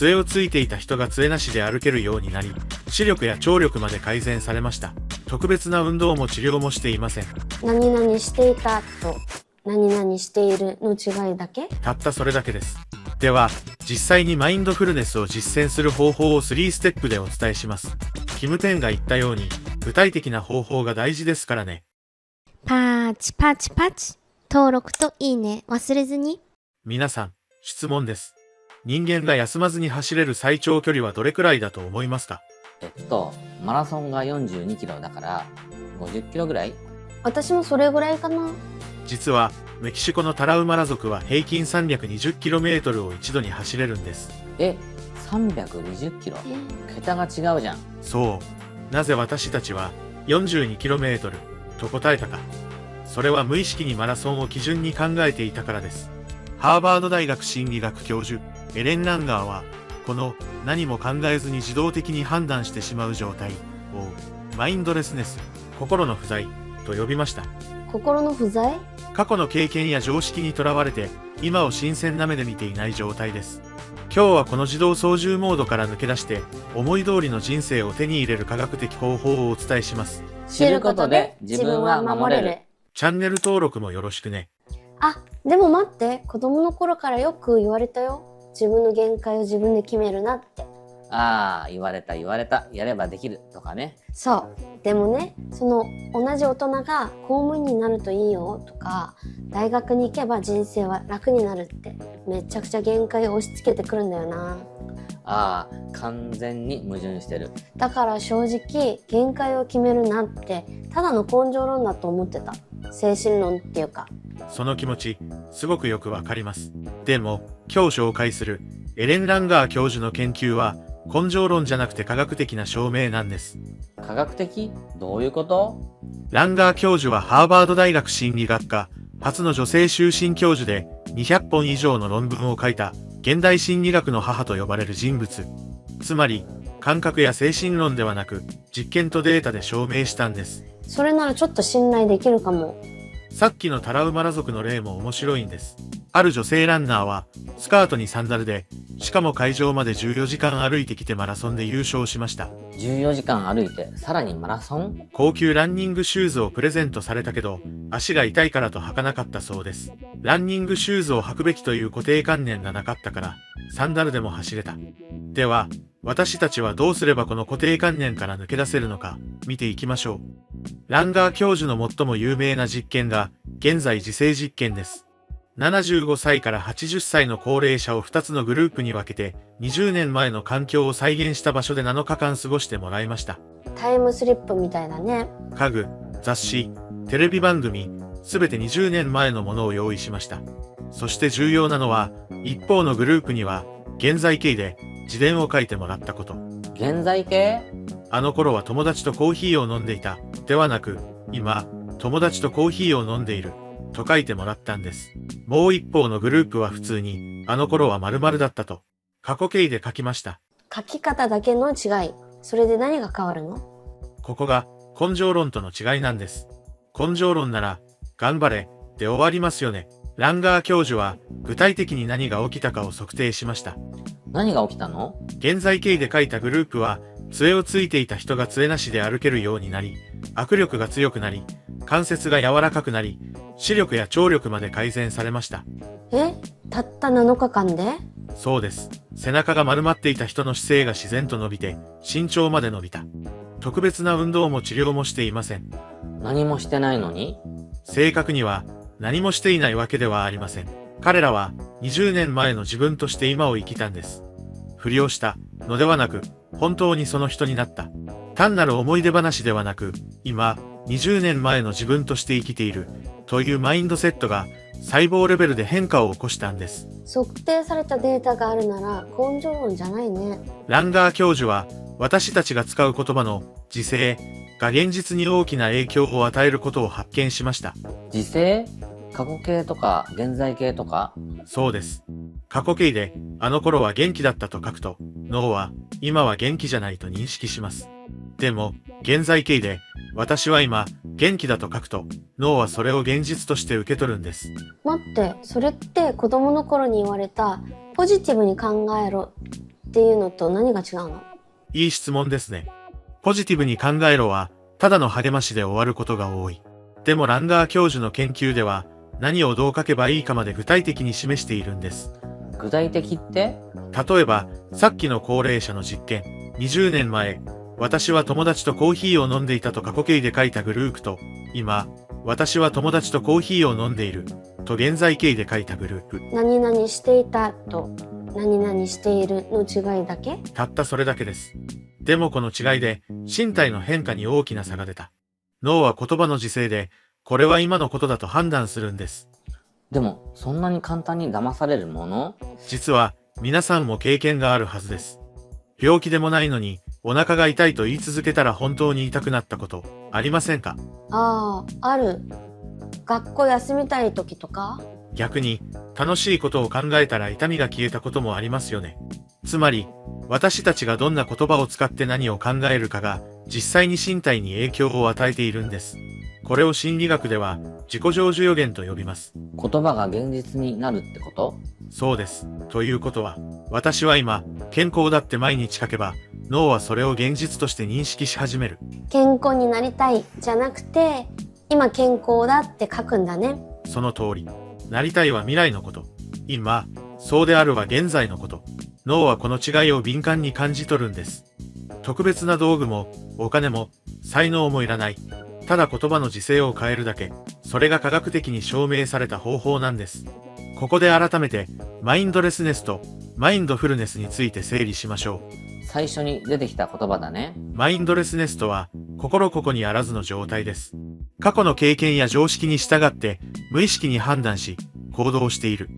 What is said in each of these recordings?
杖をついていた人が杖なしで歩けるようになり、視力や聴力まで改善されました。特別な運動も治療もしていません。何々していたと何々しているの違いだけ？たったそれだけです。では、実際にマインドフルネスを実践する方法を3ステップでお伝えします。キムテンが言ったように、具体的な方法が大事ですからね。パーチパチパチ。登録といいね忘れずに。皆さん、質問です。人間が休まずに走れる最長距離はどれくらいだと思いますか？マラソンが42キロだから50キロぐらい？私もそれぐらいかな。実は、メキシコのタラウマラ族は平均 320km を一度に走れるんです。320キロ？桁が違うじゃん。そう。なぜ私たちは 42km と答えたか。それは無意識にマラソンを基準に考えていたからです。ハーバード大学心理学教授、エレン・ランガーは、この何も考えずに自動的に判断してしまう状態を、マインドレスネス、心の不在と呼びました。心の不在？過去の経験や常識にとらわれて、今を新鮮な目で見ていない状態です。今日はこの自動操縦モードから抜け出して、思い通りの人生を手に入れる科学的方法をお伝えします。知ることで自分は守れる。チャンネル登録もよろしくね。でも待って、子供の頃からよく言われたよ。自分の限界を自分で決めるなって。言われた。やればできるとかね。そう。でもね、その同じ大人が公務員になるといいよとか、大学に行けば人生は楽になるってめちゃくちゃ限界を押し付けてくるんだよな。完全に矛盾してる。だから正直限界を決めるなってただの根性論だと思ってた。精神論っていうか。その気持ち、すごくよくわかります。でも、今日紹介するエレン・ランガー教授の研究は根性論じゃなくて科学的な証明なんです。科学的？どういうこと？ランガー教授はハーバード大学心理学科初の女性終身教授で200本以上の論文を書いた現代心理学の母と呼ばれる人物。つまり、感覚や精神論ではなく実験とデータで証明したんです。それならちょっと信頼できるかも。さっきのタラウマラ族の例も面白いんです。ある女性ランナーは、スカートにサンダルで、しかも会場まで14時間歩いてきてマラソンで優勝しました。14時間歩いて、さらにマラソン？高級ランニングシューズをプレゼントされたけど、足が痛いからと履かなかったそうです。ランニングシューズを履くべきという固定観念がなかったから、サンダルでも走れた。では、私たちはどうすればこの固定観念から抜け出せるのか、見ていきましょう。ランガー教授の最も有名な実験が、現在自制実験です。75歳から80歳の高齢者を2つのグループに分けて、20年前の環境を再現した場所で7日間過ごしてもらいました。タイムスリップみたいだね。家具、雑誌、テレビ番組、すべて20年前のものを用意しました。そして重要なのは、一方のグループには、現在形で自伝を書いてもらったこと。現在形？あの頃は友達とコーヒーを飲んでいた、ではなく、今、友達とコーヒーを飲んでいる、と書いてもらったんです。もう一方のグループは普通に、あの頃は〇〇だったと、過去形で書きました。書き方だけの違い。それで何が変わるの？ここが、根性論との違いなんです。根性論なら、頑張れ、で終わりますよね。ランガー教授は、具体的に何が起きたかを測定しました。何が起きたの？現在形で書いたグループは、杖をついていた人が杖なしで歩けるようになり、握力が強くなり、関節が柔らかくなり、視力や聴力まで改善されました。たった7日間で？そうです。背中が丸まっていた人の姿勢が自然と伸びて、身長まで伸びた。特別な運動も治療もしていません。何もしてないのに？正確には、何もしていないわけではありません。彼らは、20年前の自分として今を生きたんです。ふりをしたのではなく、本当にその人になった。単なる思い出話ではなく、今、20年前の自分として生きている、というマインドセットが、細胞レベルで変化を起こしたんです。測定されたデータがあるなら、根性論じゃないね。ランガー教授は、私たちが使う言葉の、自制、が現実に大きな影響を与えることを発見しました。自制？過去形とか現在形とか？そうです。過去形で、あの頃は元気だったと書くと、脳は、今は元気じゃないと認識します。でも、現在形で、私は今、元気だと書くと、脳はそれを現実として受け取るんです。待って、それって子供の頃に言われた、ポジティブに考えろっていうのと何が違うの？いい質問ですね。ポジティブに考えろは、ただの励ましで終わることが多い。でもランガー教授の研究では、何をどう書けばいいかまで具体的に示しているんです。具体的って？例えば、さっきの高齢者の実験、20年前、私は友達とコーヒーを飲んでいたと過去形で書いたグループと、今、私は友達とコーヒーを飲んでいると現在形で書いたグループ。何々していたと何々しているの違いだけ？たったそれだけです。でもこの違いで、身体の変化に大きな差が出た。脳は言葉の時勢で、これは今のことだと判断するんです。でも、そんなに簡単に騙されるもの？実は、皆さんも経験があるはずです。病気でもないのに、お腹が痛いと言い続けたら本当に痛くなったこと、ありませんか？ああ、ある。学校休みたい時とか？逆に、楽しいことを考えたら痛みが消えたこともありますよね。つまり、私たちがどんな言葉を使って何を考えるかが、実際に身体に影響を与えているんです。これを心理学では、自己成就予言と呼びます。言葉が現実になるってこと？そうです。ということは、私は今、健康だって毎日書けば、脳はそれを現実として認識し始める。健康になりたいじゃなくて、今健康だって書くんだね。その通り。なりたいは未来のこと。今、そうであるは現在のこと。脳はこの違いを敏感に感じ取るんです。特別な道具も、お金も、才能もいらない。ただ言葉の時勢を変えるだけ。それが科学的に証明された方法なんです。ここで改めて、マインドレスネスとマインドフルネスについて整理しましょう。最初に出てきた言葉だね。マインドレスネスとは、心ここにあらずの状態です。過去の経験や常識に従って、無意識に判断し、行動している。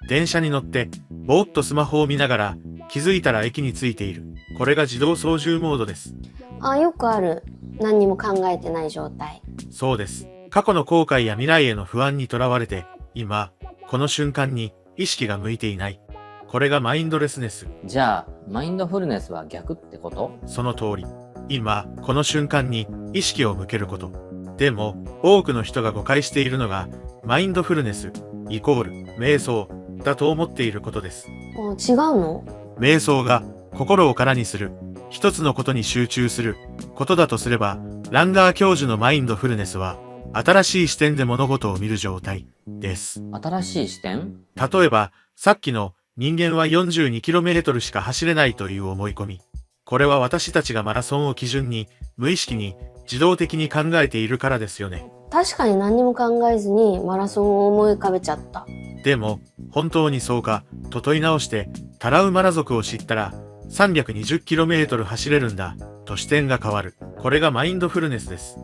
電車に乗って、ぼーっとスマホを見ながら、気づいたら駅に着いている。これが自動操縦モードです。あ、よくある。何にも考えてない状態。そうです。過去の後悔や未来への不安にとらわれて、今、この瞬間に意識が向いていない。これがマインドレスネス。じゃあ、マインドフルネスは逆ってこと？その通り。今、この瞬間に意識を向けること。でも、多くの人が誤解しているのが、マインドフルネス、イコール、瞑想、だと思っていることです。あ、違うの？瞑想が、心を空にする、一つのことに集中する、ことだとすれば、ランガー教授のマインドフルネスは、新しい視点で物事を見る状態、です。新しい視点？例えば、さっきの、人間は 42km しか走れないという思い込み。これは私たちがマラソンを基準に、無意識に、自動的に考えているからですよね。確かに何にも考えずにマラソンを思い浮かべちゃった。でも、本当にそうか、と問い直して、タラウマラ族を知ったら、320km 走れるんだ、と視点が変わる。これがマインドフルネスです。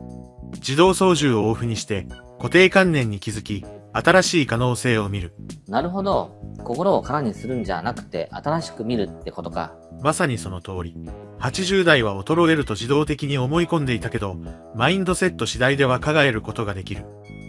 自動操縦をオフにして、固定観念に気づき、新しい可能性を見る。なるほど。心を空にするんじゃなくて、新しく見るってことか。まさにその通り。80代は衰えると自動的に思い込んでいたけど、マインドセット次第では叶えることができる。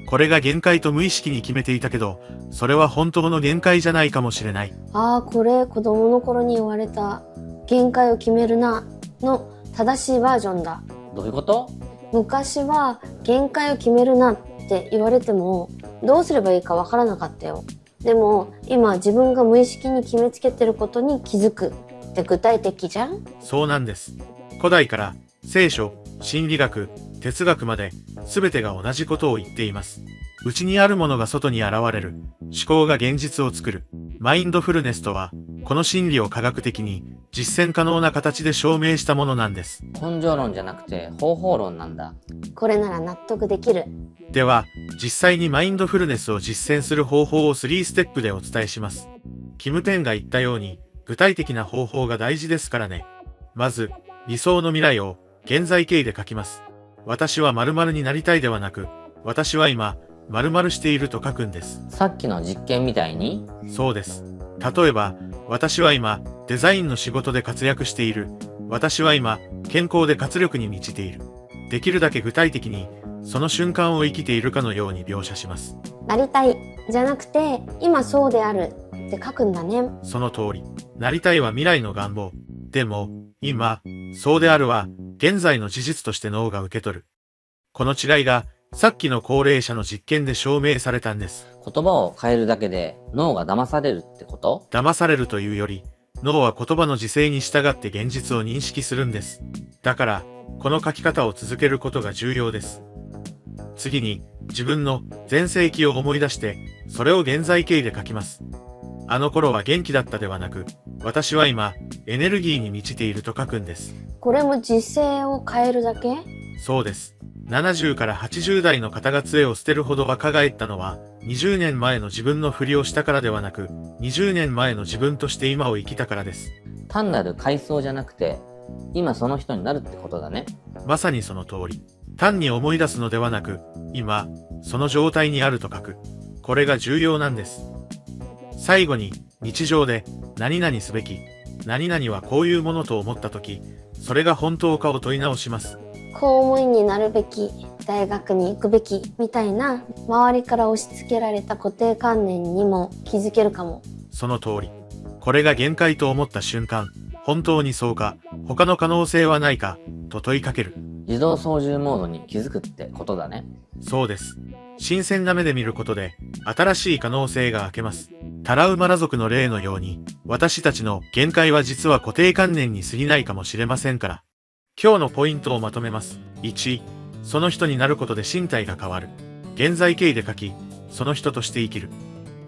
これが限界と無意識に決めていたけど、それは本当の限界じゃないかもしれない。ああ、これ子供の頃に言われた限界を決めるなの正しいバージョンだ。どういうこと？昔は限界を決めるなって言われてもどうすればいいかわからなかったよ。でも今自分が無意識に決めつけてることに気づくって具体的じゃん？そうなんです。古代から聖書、心理学、哲学まで全てが同じことを言っています。内にあるものが外に現れる。思考が現実を作る。マインドフルネスとは、この心理を科学的に実践可能な形で証明したものなんです。根性論じゃなくて方法論なんだ。これなら納得できる。では、実際にマインドフルネスを実践する方法を3ステップでお伝えします。キム・ペンが言ったように、具体的な方法が大事ですからね。まず、理想の未来を現在形で書きます。私は〇〇になりたいではなく、私は今、〇〇していると書くんです。さっきの実験みたいに？そうです。例えば、私は今、デザインの仕事で活躍している。私は今、健康で活力に満ちている。できるだけ具体的に、その瞬間を生きているかのように描写します。なりたいじゃなくて今そうであるって書くんだね。その通り。なりたいは未来の願望。でも、今、そうであるは、現在の事実として脳が受け取る。この違いが、さっきの高齢者の実験で証明されたんです。言葉を変えるだけで脳が騙されるってこと？騙されるというより、脳は言葉の時勢に従って現実を認識するんです。だから、この書き方を続けることが重要です。次に、自分の前世記を思い出して、それを現在形で書きます。あの頃は元気だったではなく、私は今、エネルギーに満ちていると書くんです。これも時勢を変えるだけ？そうです。70から80代の方が杖を捨てるほど若返ったのは、20年前の自分のふりをしたからではなく、20年前の自分として今を生きたからです。単なる回想じゃなくて、今その人になるってことだね。まさにその通り。単に思い出すのではなく、今、その状態にあると書く。これが重要なんです。最後に、日常で、何々すべき、何々はこういうものと思ったとき、それが本当かを問い直します。公務員になるべき、大学に行くべき、みたいな、周りから押し付けられた固定観念にも気づけるかも。その通り。これが限界と思った瞬間、本当にそうか、他の可能性はないか、と問いかける。自動操縦モードに気づくってことだね。そうです。新鮮な目で見ることで、新しい可能性が開けます。タラウマラ族の例のように、私たちの限界は実は固定観念に過ぎないかもしれませんから。今日のポイントをまとめます。1、その人になることで身体が変わる。現在形で書き、その人として生きる。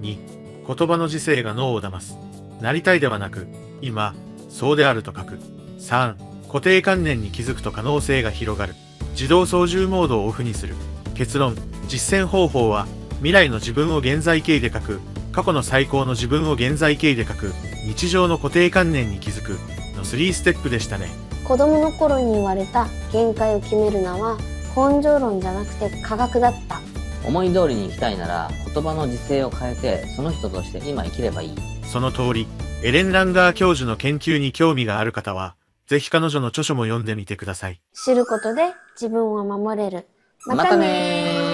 2、言葉の時勢が脳を騙す。なりたいではなく、今、そうであると書く。3、固定観念に気づくと可能性が広がる。自動操縦モードをオフにする。結論、実践方法は、未来の自分を現在形で書く、過去の最高の自分を現在形で書く、日常の固定観念に気づく、の3ステップでしたね。子供の頃に言われた限界を決めるのは根性論じゃなくて科学だった。思い通りに生きたいなら、言葉の時勢を変えて、その人として今生きればいい。その通り、エレン・ランガー教授の研究に興味がある方は、ぜひ彼女の著書も読んでみてください。知ることで自分を守れる。またねー。